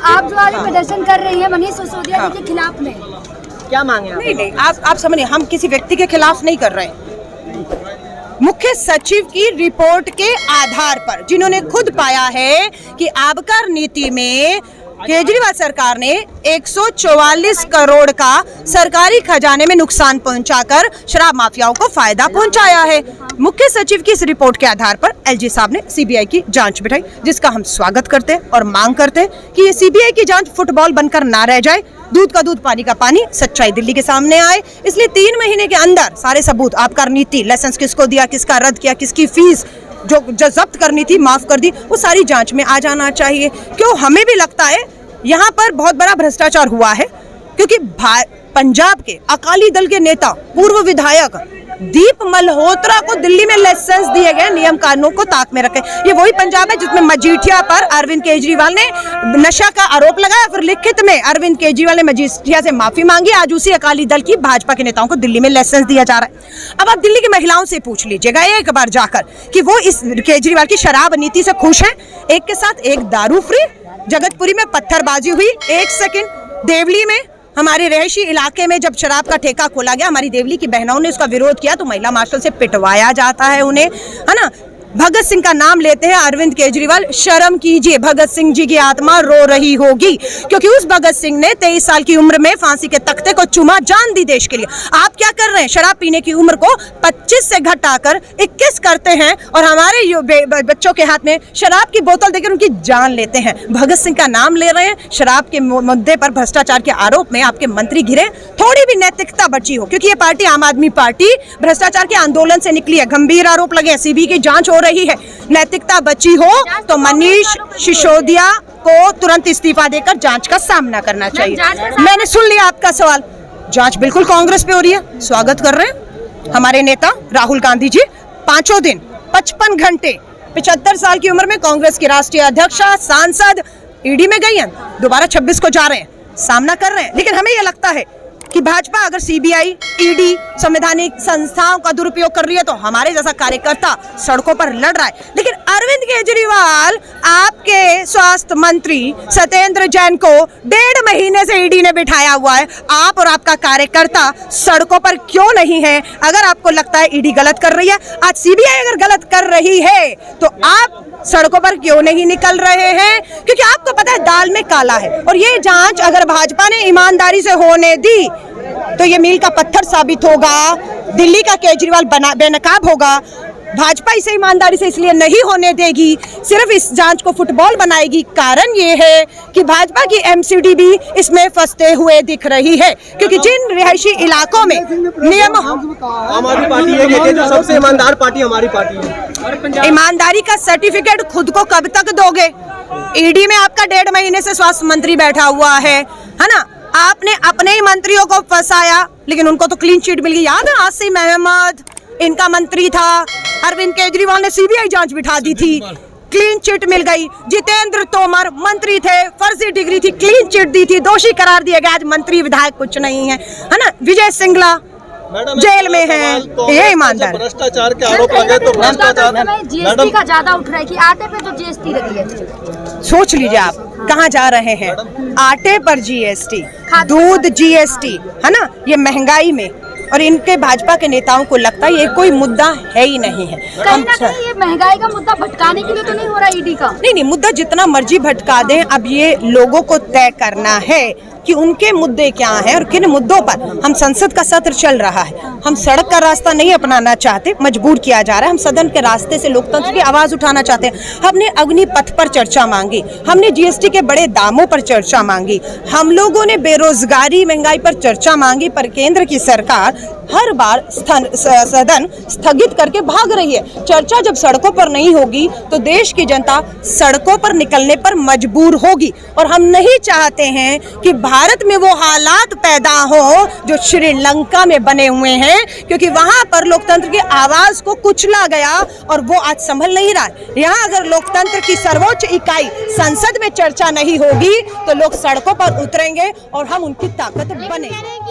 आप जो आज प्रदर्शन कर रही हैं मनीष सिसोदिया के खिलाफ में, क्या मांगे आप? नहीं, आप समझिए, हम किसी व्यक्ति के खिलाफ नहीं कर रहे हैं। मुख्य सचिव की रिपोर्ट के आधार पर, जिन्होंने खुद पाया है कि आबकारी नीति में केजरीवाल सरकार ने 144 करोड़ का सरकारी खजाने में नुकसान पहुंचाकर शराब माफियाओं को फायदा पहुंचाया है। मुख्य सचिव की इस रिपोर्ट के आधार पर एलजी साहब ने सीबीआई की जांच बिठाई, जिसका हम स्वागत करते हैं और मांग करते हैं कि ये सीबीआई की जांच फुटबॉल बनकर ना रह जाए। दूध का दूध पानी का पानी, सच्चाई दिल्ली के सामने आए। इसलिए 3 महीने के अंदर सारे सबूत, आबकारी नीति, लाइसेंस किसको दिया, किसका रद्द किया, किसकी फीस जो जब्त करनी थी माफ कर दी, वो सारी जांच में आ जाना चाहिए। क्यों, हमें भी लगता है यहाँ पर बहुत बड़ा भ्रष्टाचार हुआ है, क्योंकि पंजाब के अकाली दल के नेता पूर्व विधायक दीप मल्होत्रा को दिल्ली में लाइसेंस दिए गए नियम कानूनों को ताक में रखे। ये वही पंजाब है जिसमें मजीठिया पर अरविंद केजरीवाल ने नशा का आरोप लगाया, फिर लिखित में अरविंद केजरीवाल ने मजीठिया से माफी मांगी। आज उसी अकाली दल की भाजपा के नेताओं को दिल्ली में लाइसेंस दिया जा रहा है। अब आप दिल्ली की महिलाओं से पूछ लीजिएगा एक बार जाकर कि वो इस केजरीवाल की शराब नीति से खुश है। एक के साथ एक दारू फ्री, जगतपुरी में पत्थरबाजी हुई, 1 सेकंड, देवली में हमारे रहायशी इलाके में जब शराब का ठेका खोला गया, हमारी देवली की बहनों ने उसका विरोध किया तो महिला मार्शल से पिटवाया जाता है उन्हें, है ना। भगत सिंह का नाम लेते हैं अरविंद केजरीवाल, शर्म कीजिए, भगत सिंह जी की आत्मा रो रही होगी, क्योंकि उस भगत सिंह ने 23 साल की उम्र में फांसी के तख्ते को चूमा, जान दी देश के लिए। आप क्या कर रहे हैं, शराब पीने की उम्र को 25 से घटाकर 21 करते हैं और हमारे बच्चों के हाथ में शराब की बोतल देकर उनकी जान लेते हैं। भगत सिंह का नाम ले रहे हैं, शराब के मुद्दे पर भ्रष्टाचार के आरोप में आपके मंत्री घिरे। थोड़ी भी नैतिकता बची हो, क्योंकि ये पार्टी आम आदमी पार्टी भ्रष्टाचार के आंदोलन से निकली है, गंभीर आरोप लगे, सीबीआई की जांच हो रही है। नैतिकता बची हो तो मनीष सिसोदिया को तुरंत इस्तीफा देकर जांच का सामना करना चाहिए। मैंने सुन लिया आपका सवाल, जांच बिल्कुल कांग्रेस पे हो रही है, स्वागत कर रहे हैं। हमारे नेता राहुल गांधी जी 5 दिन 55 घंटे 75 साल की उम्र में कांग्रेस की राष्ट्रीय अध्यक्षा, सांसद, ईडी में गई हैं, दोबारा 26 को जा रहे हैं, सामना कर रहे हैं। लेकिन हमें यह लगता है कि भाजपा अगर सीबीआई, ईडी, संवैधानिक संस्थाओं का दुरुपयोग कर रही है तो हमारे जैसा कार्यकर्ता सड़कों पर लड़ रहा है। लेकिन अरविंद केजरीवाल, आपके स्वास्थ्य मंत्री सत्येंद्र जैन को 1.5 महीने से ईडी ने बिठाया हुआ है। आप और आपका कार्यकर्ता सड़कों पर क्यों नहीं है? अगर आपको लगता है ईडी गलत कर रही है, आज सीबीआई अगर गलत कर रही है, तो आप सड़कों पर क्यों नहीं निकल रहे हैं? क्योंकि आपको पता है दाल में काला है। और ये जांच अगर भाजपा ने ईमानदारी से होने दी तो ये मील का पत्थर साबित होगा, दिल्ली का केजरीवाल बेनकाब होगा। भाजपा इसे ईमानदारी से इसलिए नहीं होने देगी, सिर्फ इस जांच को फुटबॉल बनाएगी। कारण ये है कि भाजपा की एमसीडी भी इसमें फंसते हुए दिख रही है, क्योंकि जिन रिहायशी इलाकों में नियम, आम आदमी पार्टी है जो सबसे ईमानदार पार्टी हमारी पार्टी है। ईमानदारी का सर्टिफिकेट खुद को कब तक दोगे? ईडी में आपका 1.5 महीने से स्वास्थ्य मंत्री बैठा हुआ है ना। आपने अपने ही मंत्रियों को फंसाया, लेकिन उनको तो क्लीन चिट मिल गई। याद है आसिम अहमद इनका मंत्री था, अरविंद केजरीवाल ने सीबीआई जांच बिठा दी थी, क्लीन चिट मिल गई। जितेंद्र तोमर मंत्री थे, फर्जी डिग्री थी, क्लीन चिट दी थी, दोषी करार दिया गया। आज मंत्री विधायक कुछ नहीं है ना। विजय सिंगला जेल में है, ये ईमानदार। भ्रष्टाचार के आरोप लगे तो भ्रष्टाचार जीएसटी का ज्यादा उठ रहा है कि आटे पे जो जीएसटी लगी है। सोच लीजिए आप कहाँ जा रहे हैं। आटे पर जीएसटी, दूध जीएसटी, है ना, ये महंगाई में। और इनके भाजपा के नेताओं को लगता है ये कोई मुद्दा है ही नहीं है। कहीं ना कहीं ये महंगाई का मुद्दा भटकाने के लिए तो नहीं हो रहा ईडी का? नहीं, मुद्दा जितना मर्जी भटका दें, अब ये लोगों को तय करना है कि उनके मुद्दे क्या हैं और किन मुद्दों पर। हम संसद का सत्र चल रहा है, हम सड़क का रास्ता नहीं अपनाना चाहते, मजबूर किया जा रहा है। हम सदन के रास्ते से लोकतंत्र की आवाज उठाना चाहते हैं। हमने अग्निपथ पर चर्चा मांगी, हमने जीएसटी के बड़े दामों पर चर्चा मांगी, हम लोगों ने बेरोजगारी, महंगाई पर चर्चा मांगी, पर केंद्र की सरकार हर बार सदन स्थगित करके भाग रही है। चर्चा जब सड़कों पर नहीं होगी तो देश की जनता सड़कों पर निकलने पर मजबूर होगी। और हम नहीं चाहते हैं कि भारत में वो हालात पैदा हो जो श्रीलंका में बने हुए हैं, क्योंकि वहां पर लोकतंत्र की आवाज को कुचला गया और वो आज संभल नहीं रहा है। यहाँ अगर लोकतंत्र की सर्वोच्च इकाई संसद में चर्चा नहीं होगी तो लोग सड़कों पर उतरेंगे और हम उनकी ताकत बनेंगे।